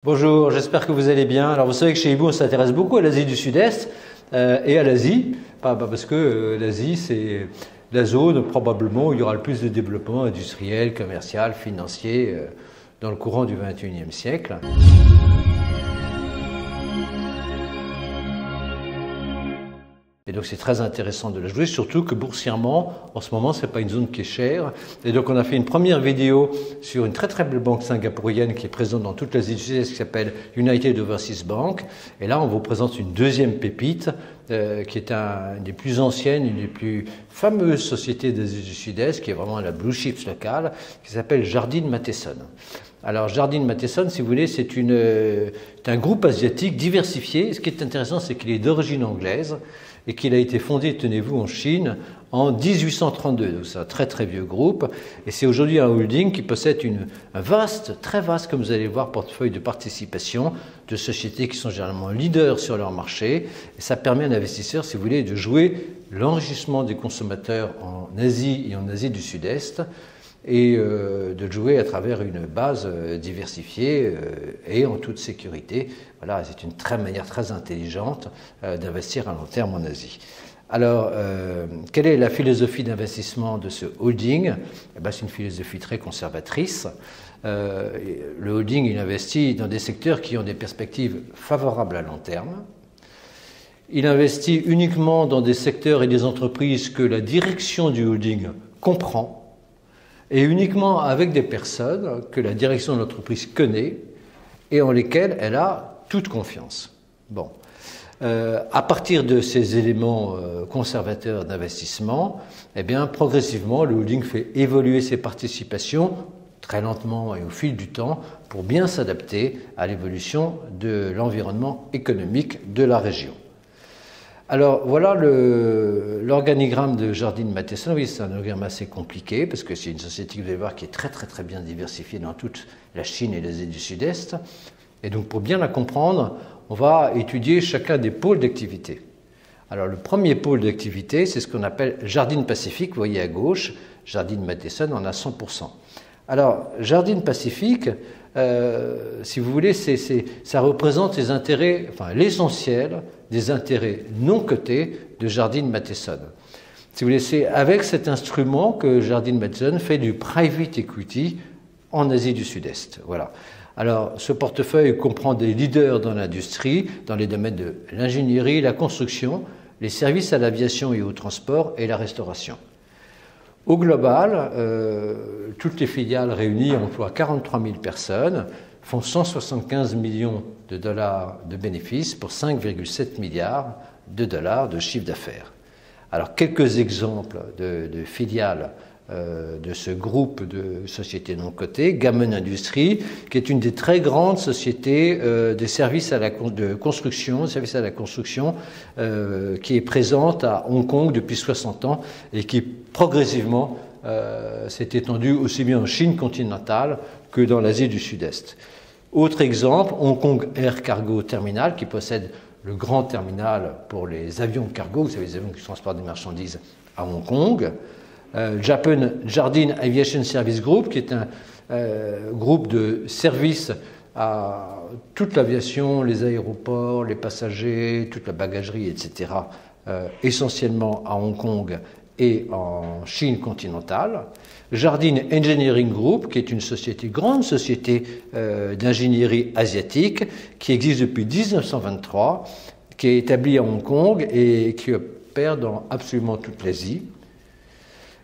Bonjour, j'espère que vous allez bien. Alors vous savez que chez Ibu on s'intéresse beaucoup à l'Asie du Sud-Est et à l'Asie, parce que l'Asie c'est la zone probablement où il y aura le plus de développement industriel, commercial, financier dans le courant du XXIe siècle. Et donc c'est très intéressant de la jouer, surtout que boursièrement, en ce moment, ce n'est pas une zone qui est chère. Et donc on a fait une première vidéo sur une très très belle banque singapourienne qui est présente dans toute l'Asie du Sud-Est, qui s'appelle United Overseas Bank. Et là, on vous présente une deuxième pépite, qui est une des plus anciennes, une des plus fameuses sociétés d'Asie du Sud-Est, qui est vraiment la blue chips locale, qui s'appelle Jardine Matheson. Alors Jardine Matheson, si vous voulez, c'est un groupe asiatique diversifié. Ce qui est intéressant, c'est qu'il est d'origine anglaise et qu'il a été fondé, tenez-vous, en Chine en 1832. Donc c'est un très très vieux groupe et c'est aujourd'hui un holding qui possède un vaste, très vaste, comme vous allez le voir, portefeuille de participation de sociétés qui sont généralement leaders sur leur marché. Et ça permet à un investisseur, si vous voulez, de jouer l'enrichissement des consommateurs en Asie et en Asie du Sud-Est et de le jouer à travers une base diversifiée et en toute sécurité. Voilà, c'est une manière très intelligente d'investir à long terme en Asie. Alors, quelle est la philosophie d'investissement de ce holding? C'est une philosophie très conservatrice. Le holding, il investit dans des secteurs qui ont des perspectives favorables à long terme. Il investit uniquement dans des secteurs et des entreprises que la direction du holding comprend, et uniquement avec des personnes que la direction de l'entreprise connaît et en lesquelles elle a toute confiance. Bon. À partir de ces éléments conservateurs d'investissement, progressivement, le holding fait évoluer ses participations très lentement et au fil du temps pour bien s'adapter à l'évolution de l'environnement économique de la région. Alors voilà l'organigramme de Jardine Matheson. Oui, c'est un organigramme assez compliqué parce que c'est une société, vous allez voir, qui est très très très bien diversifiée dans toute la Chine et l'Asie du Sud-Est. Et donc pour bien la comprendre, on va étudier chacun des pôles d'activité. Alors le premier pôle d'activité, c'est ce qu'on appelle Jardine Pacifique. Vous voyez à gauche, Jardine Matheson en a 100%. Alors Jardine Pacifique, si vous voulez, ça représente les intérêts, l'essentiel des intérêts non cotés de Jardine Matheson. Si vous voulez, c'est avec cet instrument que Jardine Matheson fait du private equity en Asie du Sud-Est. Voilà. Alors, ce portefeuille comprend des leaders dans l'industrie, dans les domaines de l'ingénierie, la construction, les services à l'aviation et au transport et la restauration. Au global, toutes les filiales réunies emploient 43 000 personnes, font 175 millions de dollars de bénéfices pour 5,7 milliards de dollars de chiffre d'affaires. Alors, quelques exemples de filiales de ce groupe de sociétés non cotées. Gammon Industries, qui est une des très grandes sociétés de services de construction, services à la construction, qui est présente à Hong Kong depuis 60 ans et qui progressivement s'est étendue aussi bien en Chine continentale que dans l'Asie du Sud-Est. Autre exemple, Hong Kong Air Cargo Terminal, qui possède le grand terminal pour les avions de cargo, vous savez, les avions qui transportent des marchandises à Hong Kong. Japan Jardine Aviation Service Group, qui est un groupe de services à toute l'aviation, les aéroports, les passagers, toute la bagagerie, etc., essentiellement à Hong Kong et en Chine continentale. Jardine Engineering Group, qui est une grande société d'ingénierie asiatique, qui existe depuis 1923, qui est établie à Hong Kong et qui opère dans absolument toute l'Asie.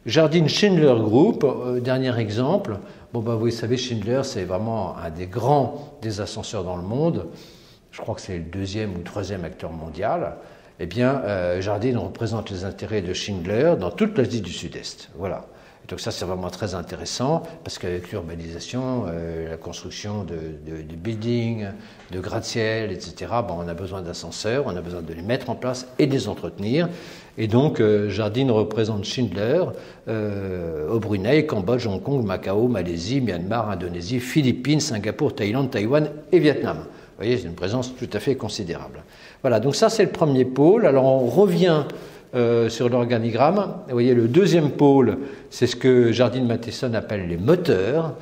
Jardine Schindler Group, dernier exemple. Vous savez, Schindler, c'est vraiment un des grands des ascenseurs dans le monde. Je crois que c'est le deuxième ou troisième acteur mondial. Jardine représente les intérêts de Schindler dans toute l'Asie du Sud-Est. Voilà. Et donc ça, c'est vraiment très intéressant parce qu'avec l'urbanisation, la construction de buildings, de gratte-ciel, etc., on a besoin d'ascenseurs, on a besoin de les mettre en place et de les entretenir. Et donc, Jardine représente Schindler au Brunei, Cambodge, Hong Kong, Macao, Malaisie, Myanmar, Indonésie, Philippines, Singapour, Thaïlande, Taïwan et Vietnam. Vous voyez, c'est une présence tout à fait considérable. Voilà, donc ça, c'est le premier pôle. Alors, on revient sur l'organigramme. Vous voyez, le deuxième pôle, c'est ce que Jardine Matheson appelle les moteurs.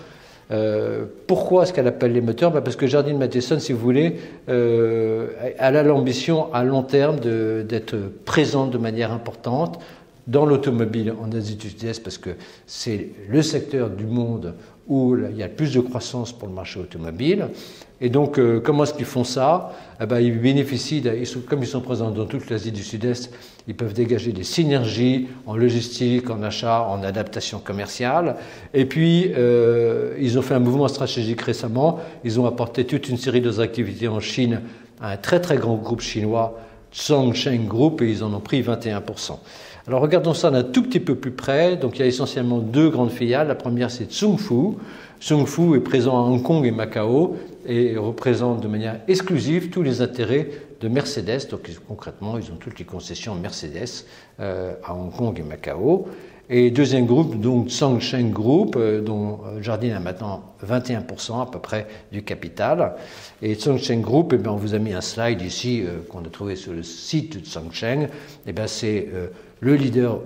Pourquoi est-ce qu'elle appelle les moteurs? Parce que Jardine Matheson, si vous voulez, elle a l'ambition à long terme d'être présente de manière importante dans l'automobile en Asie du Sud-Est, parce que c'est le secteur du monde où il y a le plus de croissance pour le marché automobile. Et donc, comment est-ce qu'ils font ça? Ils bénéficient, comme ils sont présents dans toute l'Asie du Sud-Est, ils peuvent dégager des synergies en logistique, en achat, en adaptation commerciale. Et puis, ils ont fait un mouvement stratégique récemment. Ils ont apporté toute une série d'autres activités en Chine à un très très grand groupe chinois, Zhongsheng Group, et ils en ont pris 21%. Alors regardons ça d'un tout petit peu plus près. Donc il y a essentiellement deux grandes filiales. La première c'est Zhongfu. Zhongfu est présent à Hong Kong et Macao et représente de manière exclusive tous les intérêts de Mercedes. Donc concrètement, ils ont toutes les concessions Mercedes à Hong Kong et Macao. Et deuxième groupe, donc Zhongsheng Group, dont Jardine a maintenant 21% à peu près du capital. Et Zhongsheng Group, on vous a mis un slide ici qu'on a trouvé sur le site de Zhongsheng. C'est le leader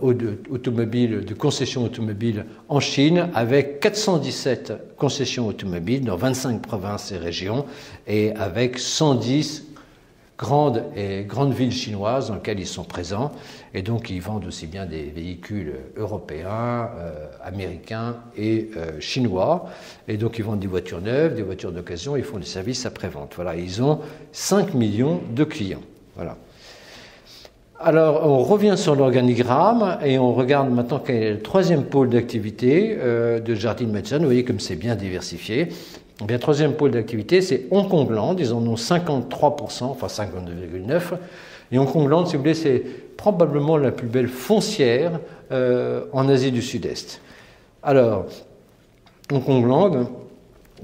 automobile, de concessions automobiles en Chine, avec 417 concessions automobiles dans 25 provinces et régions, et avec 110 grandes villes chinoises dans lesquelles ils sont présents. Et donc ils vendent aussi bien des véhicules européens, américains et chinois. Et donc ils vendent des voitures neuves, des voitures d'occasion, ils font des services après-vente. Voilà, ils ont 5 millions de clients. Voilà. Alors, on revient sur l'organigramme et on regarde maintenant quel est le troisième pôle d'activité de Jardine Matheson. Vous voyez comme c'est bien diversifié. Eh bien, troisième pôle d'activité, c'est Hong Kong Land. Ils en ont 53%, enfin 52,9%. Et Hong Kong Land, si vous voulez, c'est probablement la plus belle foncière en Asie du Sud-Est. Alors, Hong Kong Land,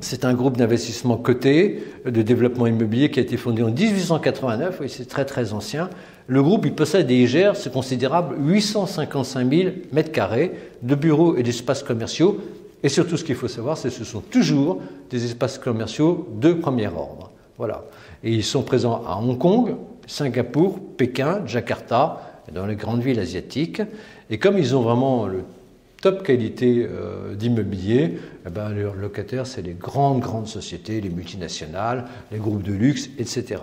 c'est un groupe d'investissement coté de développement immobilier qui a été fondé en 1889, oui, c'est très très ancien. Le groupe, il possède et il gère, c'est considérable, 855 000 m² de bureaux et d'espaces commerciaux. Et surtout, ce qu'il faut savoir, c'est que ce sont toujours des espaces commerciaux de premier ordre. Voilà. Et ils sont présents à Hong Kong, Singapour, Pékin, Jakarta, dans les grandes villes asiatiques. Et comme ils ont vraiment le top qualité d'immobilier, leurs locataires, c'est les grandes sociétés, les multinationales, les groupes de luxe, etc.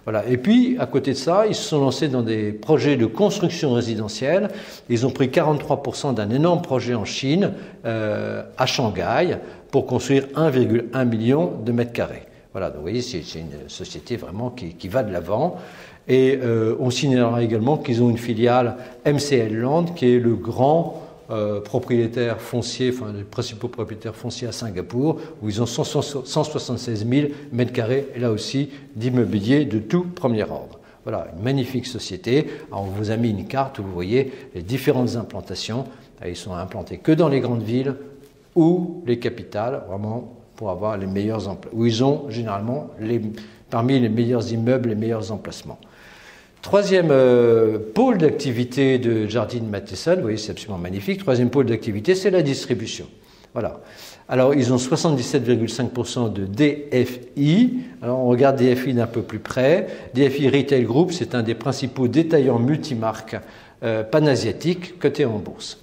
Voilà. Et puis, à côté de ça, ils se sont lancés dans des projets de construction résidentielle. Ils ont pris 43% d'un énorme projet en Chine, à Shanghai, pour construire 1,1 million de mètres carrés. Voilà, donc vous voyez, c'est une société vraiment qui va de l'avant. Et on signalera également qu'ils ont une filiale MCL Land, qui est le grand propriétaires fonciers, enfin les principaux propriétaires fonciers à Singapour, où ils ont 176 000 m², là aussi, d'immobilier de tout premier ordre. Voilà, une magnifique société. Alors, on vous a mis une carte où vous voyez les différentes implantations. Ils sont implantés que dans les grandes villes ou les capitales, vraiment pour avoir les meilleurs emplois, où ils ont généralement parmi les meilleurs immeubles, les meilleurs emplacements. Troisième pôle d'activité de Jardine Matheson, vous voyez, c'est absolument magnifique. Troisième pôle d'activité, c'est la distribution. Voilà. Alors, ils ont 77,5% de DFI. Alors, on regarde DFI d'un peu plus près. DFI Retail Group, c'est un des principaux détaillants multimarques panasiatiques cotés en bourse.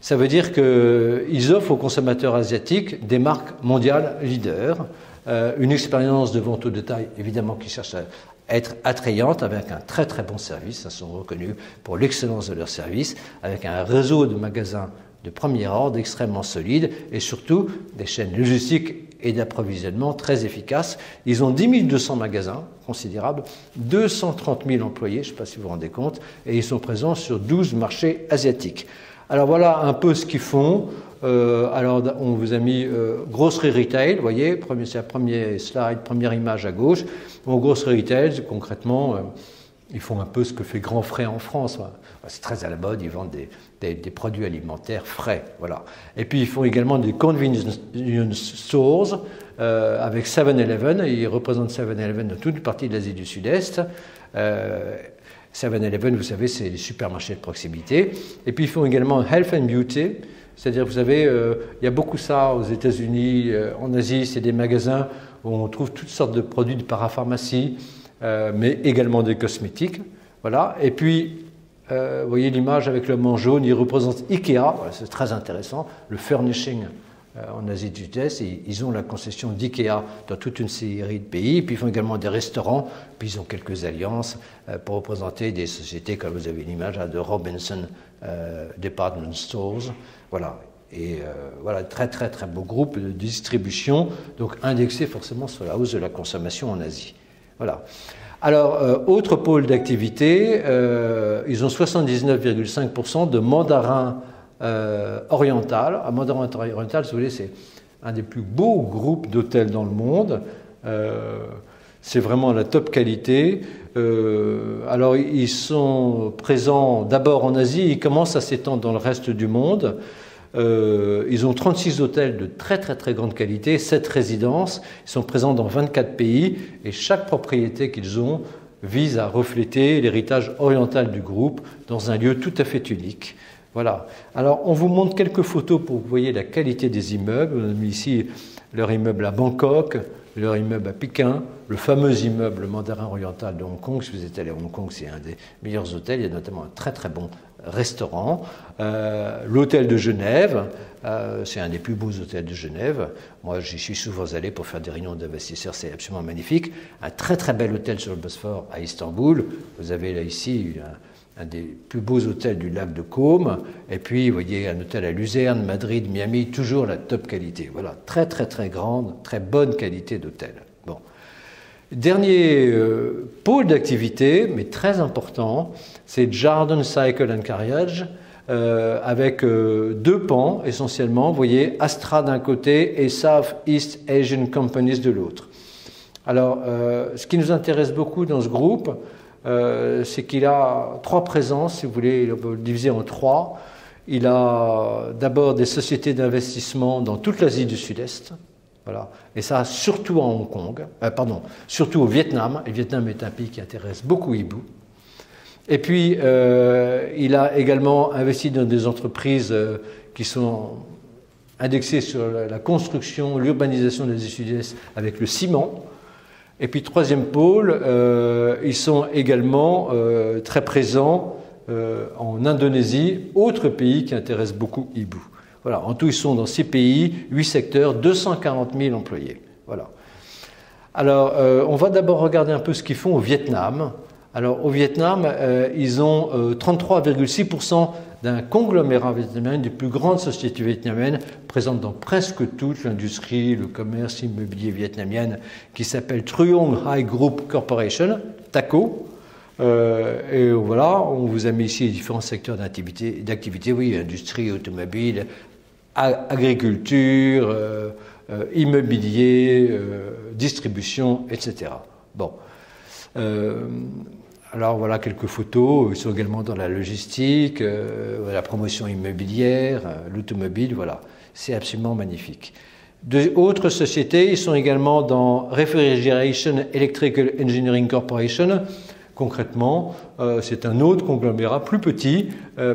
Ça veut dire qu'ils offrent aux consommateurs asiatiques des marques mondiales leaders, une expérience de vente au détail, évidemment, qui cherche à être attrayante, avec un très très bon service. Ils sont reconnus pour l'excellence de leur service, avec un réseau de magasins de premier ordre extrêmement solide et surtout des chaînes logistiques et d'approvisionnement très efficaces. Ils ont 10 200 magasins considérables, 230 000 employés, je ne sais pas si vous vous rendez compte, et ils sont présents sur 12 marchés asiatiques. Alors voilà un peu ce qu'ils font. Alors on vous a mis Grocery Retail, vous voyez, c'est la première slide, première image à gauche. Bon, Grocery Retail, concrètement, ils font un peu ce que fait Grand Frais en France. C'est très à la mode, ils vendent des produits alimentaires frais. Voilà. Et puis ils font également des convenience stores avec 7-Eleven. Ils représentent 7-Eleven dans toute une partie de l'Asie du Sud-Est. 7-Eleven, vous savez, c'est les supermarchés de proximité. Et puis ils font également Health and Beauty. C'est-à-dire, vous savez, il y a beaucoup ça aux États-Unis, en Asie, c'est des magasins où on trouve toutes sortes de produits de parapharmacie, mais également des cosmétiques. Voilà. Et puis, vous voyez l'image avec le mot jaune, il représente Ikea, voilà, c'est très intéressant, le furnishing en Asie du Sud-Est. Ils ont la concession d'IKEA dans toute une série de pays. Puis ils font également des restaurants. Puis ils ont quelques alliances pour représenter des sociétés, comme vous avez l'image de Robinson Department Stores. Voilà. Et voilà, très beau groupe de distribution, donc indexé forcément sur la hausse de la consommation en Asie. Voilà. Alors, autre pôle d'activité, ils ont 79,5% de mandarin oriental. Un mandarin oriental, si vous voulez, c'est un des plus beaux groupes d'hôtels dans le monde. C'est vraiment la top qualité. Alors, ils sont présents d'abord en Asie, ils commencent à s'étendre dans le reste du monde. Ils ont 36 hôtels de très grande qualité, 7 résidences, ils sont présents dans 24 pays et chaque propriété qu'ils ont vise à refléter l'héritage oriental du groupe dans un lieu tout à fait unique. Voilà. Alors on vous montre quelques photos pour que vous voyez la qualité des immeubles. On a mis ici leur immeuble à Bangkok, leur immeuble à Pékin, le fameux immeuble mandarin oriental de Hong Kong. Si vous êtes allé à Hong Kong, c'est un des meilleurs hôtels, il y a notamment un très bon restaurant. L'hôtel de Genève, c'est un des plus beaux hôtels de Genève. Moi, j'y suis souvent allé pour faire des réunions d'investisseurs, c'est absolument magnifique. Un très bel hôtel sur le Bosphore à Istanbul. Vous avez là ici un des plus beaux hôtels du lac de Côme. Et puis, vous voyez, un hôtel à Luzerne, Madrid, Miami, toujours la top qualité. Voilà, très grande, très bonne qualité d'hôtel. Bon. Dernier pôle d'activité, mais très important, c'est Jardine Cycle and Carriage, avec deux pans essentiellement. Vous voyez, Astra d'un côté et South East Asian Companies de l'autre. Alors, ce qui nous intéresse beaucoup dans ce groupe, c'est qu'il a 3 présences, si vous voulez, on peut le diviser en 3. Il a d'abord des sociétés d'investissement dans toute l'Asie du Sud-Est. Voilà. Et ça, surtout à Hong Kong, surtout au Vietnam. Le Vietnam est un pays qui intéresse beaucoup Ibu. Et puis, il a également investi dans des entreprises qui sont indexées sur la construction, l'urbanisation de l'Asie Sud-Est avec le ciment. Et puis, troisième pôle, ils sont également très présents en Indonésie, autre pays qui intéresse beaucoup Ibu. Voilà, en tout, ils sont dans 6 pays, 8 secteurs, 240 000 employés. Voilà. Alors, on va d'abord regarder un peu ce qu'ils font au Vietnam. Alors, au Vietnam, ils ont 33,6% d'un conglomérat vietnamien, des plus grandes sociétés vietnamiennes, présentes dans presque toute l'industrie, le commerce immobilier vietnamien, qui s'appelle Truong Hai Group Corporation, THACO. Et voilà, on vous a mis ici les différents secteurs d'activité, oui, industrie, automobile, agriculture, immobilier, distribution, etc. Bon. Alors voilà quelques photos, ils sont également dans la logistique, la promotion immobilière, l'automobile, voilà, c'est absolument magnifique. D'autres sociétés, ils sont également dans Refrigeration Electrical Engineering Corporation. Concrètement, c'est un autre conglomérat plus petit,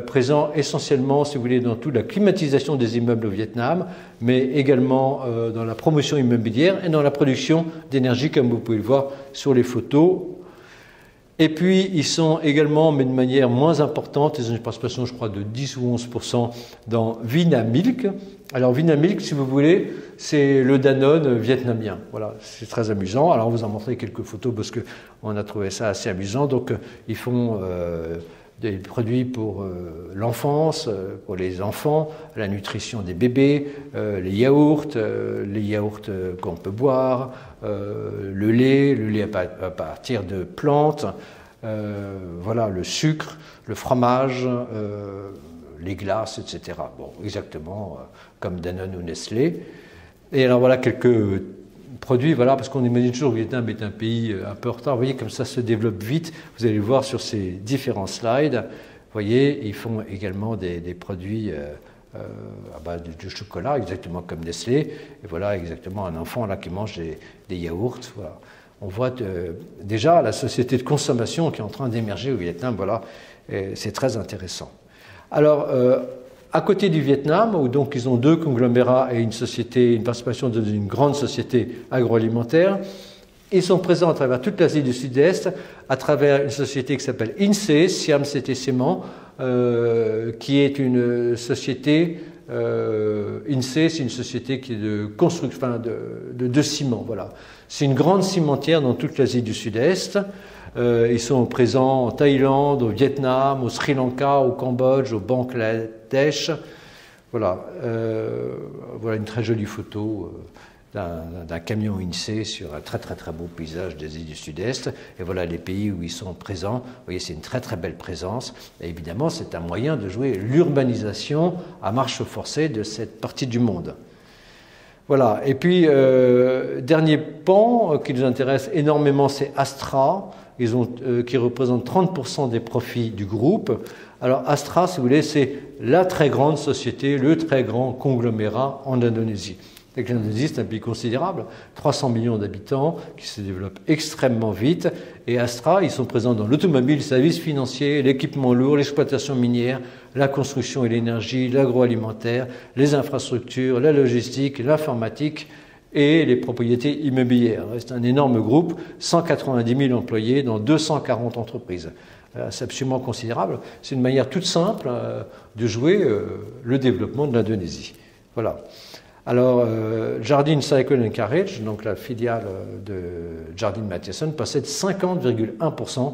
présent essentiellement, si vous voulez, dans toute la climatisation des immeubles au Vietnam, mais également dans la promotion immobilière et dans la production d'énergie, comme vous pouvez le voir sur les photos. Et puis, ils sont également, mais de manière moins importante, ils ont une participation, je crois, de 10 ou 11% dans Vinamilk. Alors, Vinamilk, si vous voulez, c'est le Danone vietnamien. Voilà, c'est très amusant. Alors, on vous a montré quelques photos parce qu'on a trouvé ça assez amusant. Donc, ils font des produits pour l'enfance, pour les enfants, la nutrition des bébés, les yaourts qu'on peut boire, le lait à partir de plantes, voilà, le sucre, le fromage, les glaces, etc. Bon, exactement comme Danone ou Nestlé. Et alors voilà quelques produits, voilà, parce qu'on imagine toujours que le Vietnam est un pays un peu en retard. Vous voyez comme ça se développe vite. Vous allez le voir sur ces différents slides. Vous voyez, ils font également des produits du chocolat, exactement comme Nestlé. Et voilà exactement un enfant là qui mange des yaourts. Voilà. On voit déjà la société de consommation qui est en train d'émerger au Vietnam. Voilà, c'est très intéressant. Alors, à côté du Vietnam, où donc ils ont 2 conglomérats et une participation dans une grande société agroalimentaire, ils sont présents à travers toute l'Asie du Sud-Est, à travers une société qui s'appelle INSEE, Siam CT Cement, qui est une société INSEE, c'est une société qui est de ciment. Voilà. C'est une grande cimentière dans toute l'Asie du Sud-Est. Ils sont présents en Thaïlande, au Vietnam, au Sri Lanka, au Cambodge, au Bangladesh. Voilà, voilà une très jolie photo d'un camion INSEE sur un très beau paysage d'Asie du Sud-Est. Et voilà les pays où ils sont présents. Vous voyez, c'est une très belle présence. Et évidemment, c'est un moyen de jouer l'urbanisation à marche forcée de cette partie du monde. Voilà. Et puis, dernier pan qui nous intéresse énormément, c'est Astra, qui représente 30% des profits du groupe. Alors Astra, si vous voulez, c'est la très grande société, le très grand conglomérat en Indonésie. L'Indonésie, c'est un pays considérable, 300 millions d'habitants, qui se développe extrêmement vite. Et Astra, ils sont présents dans l'automobile, le service financier, l'équipement lourd, l'exploitation minière, la construction et l'énergie, l'agroalimentaire, les infrastructures, la logistique, l'informatique et les propriétés immobilières. C'est un énorme groupe, 190 000 employés dans 240 entreprises. C'est absolument considérable. C'est une manière toute simple de jouer le développement de l'Indonésie. Voilà. Alors, Jardine Cycle & Carriage, donc la filiale de Jardine Matheson, possède 50,1%,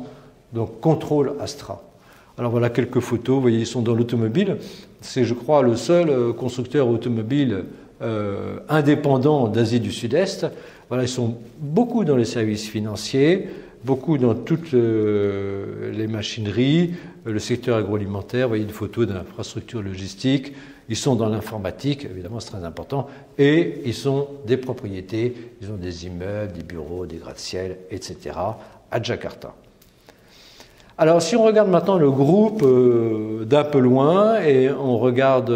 donc contrôle Astra. Alors voilà quelques photos, vous voyez, ils sont dans l'automobile. C'est, je crois, le seul constructeur automobile indépendant d'Asie du Sud-Est. Voilà, ils sont beaucoup dans les services financiers, beaucoup dans toutes les machineries, le secteur agroalimentaire. Vous voyez une photo d'infrastructure logistique. Ils sont dans l'informatique, évidemment c'est très important, et ils sont des propriétés, ils ont des immeubles, des bureaux, des gratte-ciel, etc. à Jakarta. Alors si on regarde maintenant le groupe d'un peu loin et on regarde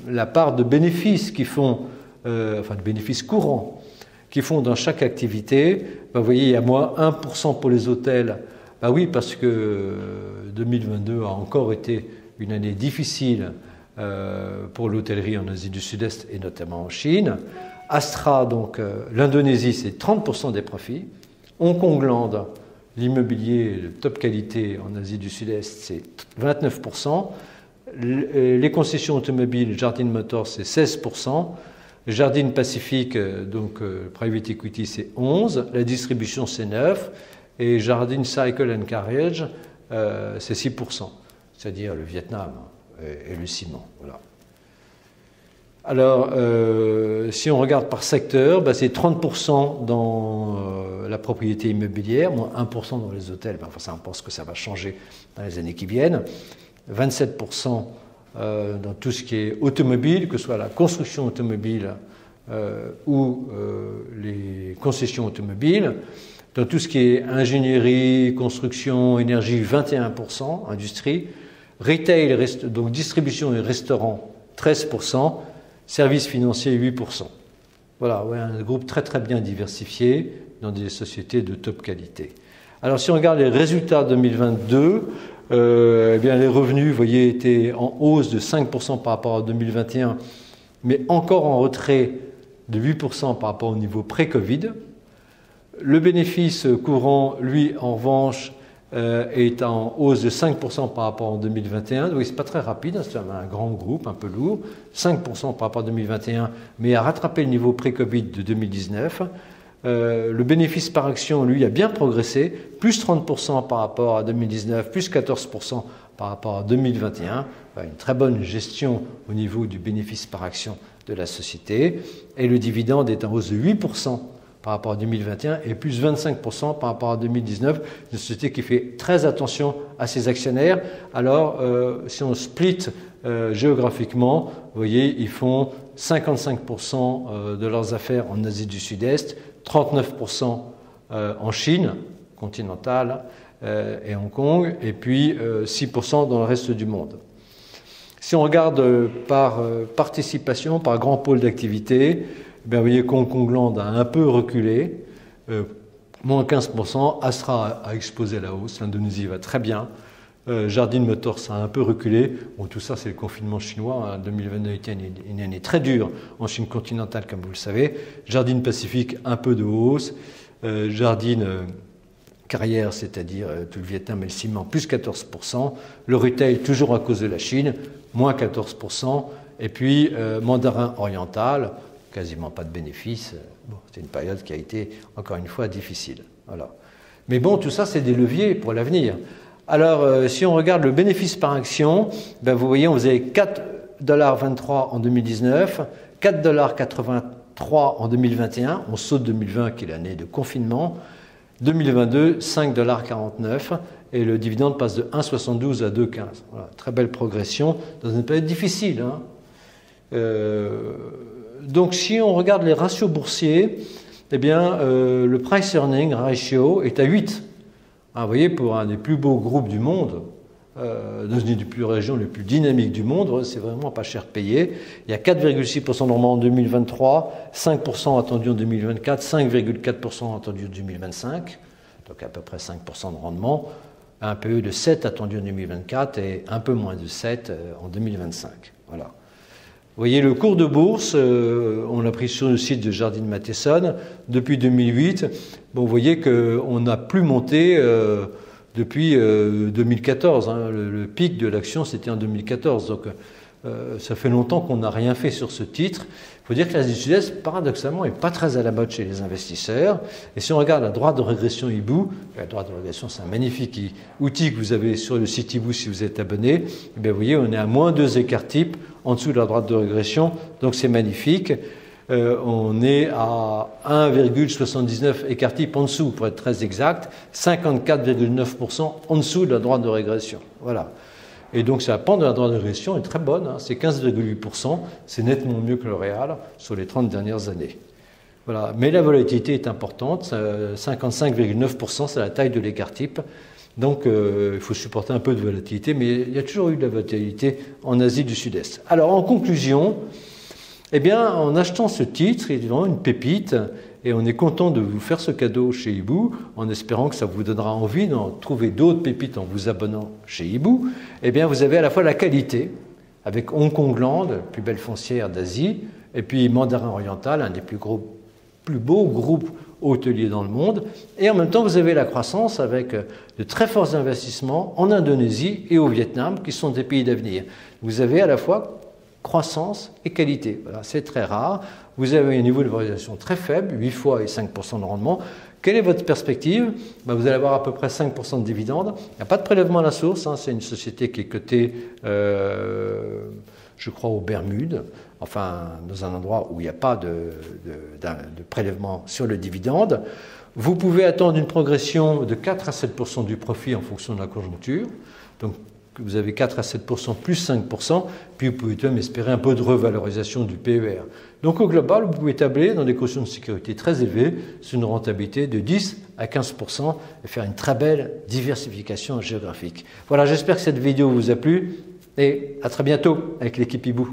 la part de bénéfices qu'ils font, enfin de bénéfices courants qu'ils font dans chaque activité, ben, vous voyez il y a moins 1% pour les hôtels. Ben oui, parce que 2022 a encore été une année difficile pour l'hôtellerie en Asie du Sud-Est et notamment en Chine. Astra, donc l'Indonésie, c'est 30% des profits. Hong Kongland, l'immobilier de top qualité en Asie du Sud-Est, c'est 29%. Les concessions automobiles, Jardine Motors, c'est 16%. Jardine Pacifique, donc Private Equity, c'est 11%. La distribution, c'est 9%. Et Jardine Cycle & Carriage, c'est 6%. C'est-à-dire le Vietnam et le ciment. Voilà. Alors, si on regarde par secteur, ben c'est 30% dans la propriété immobilière, moins 1% dans les hôtels. Ben, enfin, ça, on pense que ça va changer dans les années qui viennent. 27% dans tout ce qui est automobile, que ce soit la construction automobile ou les concessions automobiles. Dans tout ce qui est ingénierie, construction, énergie, 21%, industrie. Retail, donc distribution et restaurant, 13%, services financiers, 8%. Voilà, ouais, un groupe très bien diversifié dans des sociétés de top qualité. Alors si on regarde les résultats 2022, eh bien, les revenus, vous voyez, étaient en hausse de 5% par rapport à 2021, mais encore en retrait de 8% par rapport au niveau pré-Covid. Le bénéfice courant, lui, en revanche, est en hausse de 5% par rapport en 2021. Oui, ce n'est pas très rapide, c'est un grand groupe, un peu lourd. 5% par rapport à 2021, mais a rattrapé le niveau pré-Covid de 2019. Le bénéfice par action, lui, a bien progressé, plus 30% par rapport à 2019, plus 14% par rapport à 2021. Une très bonne gestion au niveau du bénéfice par action de la société. Et le dividende est en hausse de 8% par rapport à 2021 et plus 25% par rapport à 2019. Une société qui fait très attention à ses actionnaires. Alors, si on split géographiquement, vous voyez, ils font 55% de leurs affaires en Asie du Sud-Est, 39% en Chine continentale et Hong Kong, et puis 6% dans le reste du monde. Si on regarde par participation, par grand pôle d'activité, vous voyez qu'Hong Kongland a un peu reculé, moins 15%, Astra a explosé la hausse, l'Indonésie va très bien, Jardine Motors a un peu reculé. Bon, tout ça, c'est le confinement chinois. 2022 était une année très dure en Chine continentale, comme vous le savez. Jardine Pacifique, un peu de hausse. Jardine Carrière, c'est-à-dire tout le Vietnam et le ciment, plus 14%. Le retail, toujours à cause de la Chine, moins 14%. et puis mandarin oriental, quasiment pas de bénéfices. Bon, c'est une période qui a été, encore une fois, difficile. Voilà. Mais bon, tout ça, c'est des leviers pour l'avenir. Alors, si on regarde le bénéfice par action, ben, vous voyez, on faisait 4,23 $ en 2019, 4,83 $ en 2021, on saute 2020 qui est l'année de confinement, 2022, 5,49 $, et le dividende passe de 1,72 à 2,15 $. Voilà, très belle progression dans une période difficile. Hein. Donc, si on regarde les ratios boursiers, eh bien, le price earning ratio est à 8. Ah, vous voyez, pour un des plus beaux groupes du monde, dans une des régions les plus dynamiques du monde, c'est vraiment pas cher payé. Il y a 4,6% de rendement en 2023, 5% attendu en 2024, 5,4% attendu en 2025, donc à peu près 5% de rendement, un peu de 7 attendu en 2024 et un peu moins de 7 en 2025. Voilà. Vous voyez le cours de bourse, on l'a pris sur le site de Jardine Matheson depuis 2008. Bon, vous voyez qu'on n'a plus monté depuis 2014. Hein. Le pic de l'action, c'était en 2014. Donc, ça fait longtemps qu'on n'a rien fait sur ce titre. Il faut dire que l'Asie du Sud-Est, paradoxalement, n'est pas très à la mode chez les investisseurs. Et si on regarde la droite de régression Ibu, la droite de régression, c'est un magnifique outil que vous avez sur le site Ibu si vous êtes abonné. Et bien, vous voyez, on est à moins 2 écarts types en dessous de la droite de régression. Donc, c'est magnifique. On est à 1,79 écart type en dessous, pour être très exact, 54,9% en dessous de la droite de régression. Voilà. Et donc, la pente de la droite de régression est très bonne, hein, c'est 15,8%, c'est nettement mieux que le réal sur les 30 dernières années. Voilà. Mais la volatilité est importante, 55,9%, c'est la taille de l'écart type. Donc, il faut supporter un peu de volatilité, mais il y a toujours eu de la volatilité en Asie du Sud-Est. Alors, en conclusion, eh bien, en achetant ce titre, il est vraiment une pépite, et on est content de vous faire ce cadeau chez Ibu, en espérant que ça vous donnera envie d'en trouver d'autres pépites en vous abonnant chez Ibu. Eh bien, vous avez à la fois la qualité, avec Hong Kong Land, la plus belle foncière d'Asie, et puis Mandarin Oriental, un des plus beaux groupes hôteliers dans le monde, et en même temps, vous avez la croissance avec de très forts investissements en Indonésie et au Vietnam, qui sont des pays d'avenir. Vous avez à la fois croissance et qualité. Voilà, c'est très rare. Vous avez un niveau de valorisation très faible, 8 fois et 5% de rendement. Quelle est votre perspective? Vous allez avoir à peu près 5% de dividendes. Il n'y a pas de prélèvement à la source. Hein. C'est une société qui est cotée, je crois, aux Bermudes, enfin, dans un endroit où il n'y a pas de prélèvement sur le dividende. Vous pouvez attendre une progression de 4 à 7% du profit en fonction de la conjoncture. Donc, vous avez 4 à 7% plus 5%, puis vous pouvez même espérer un peu de revalorisation du PER. Donc au global, vous pouvez tabler dans des cautions de sécurité très élevées sur une rentabilité de 10 à 15% et faire une très belle diversification géographique. Voilà, j'espère que cette vidéo vous a plu et à très bientôt avec l'équipe Ibu.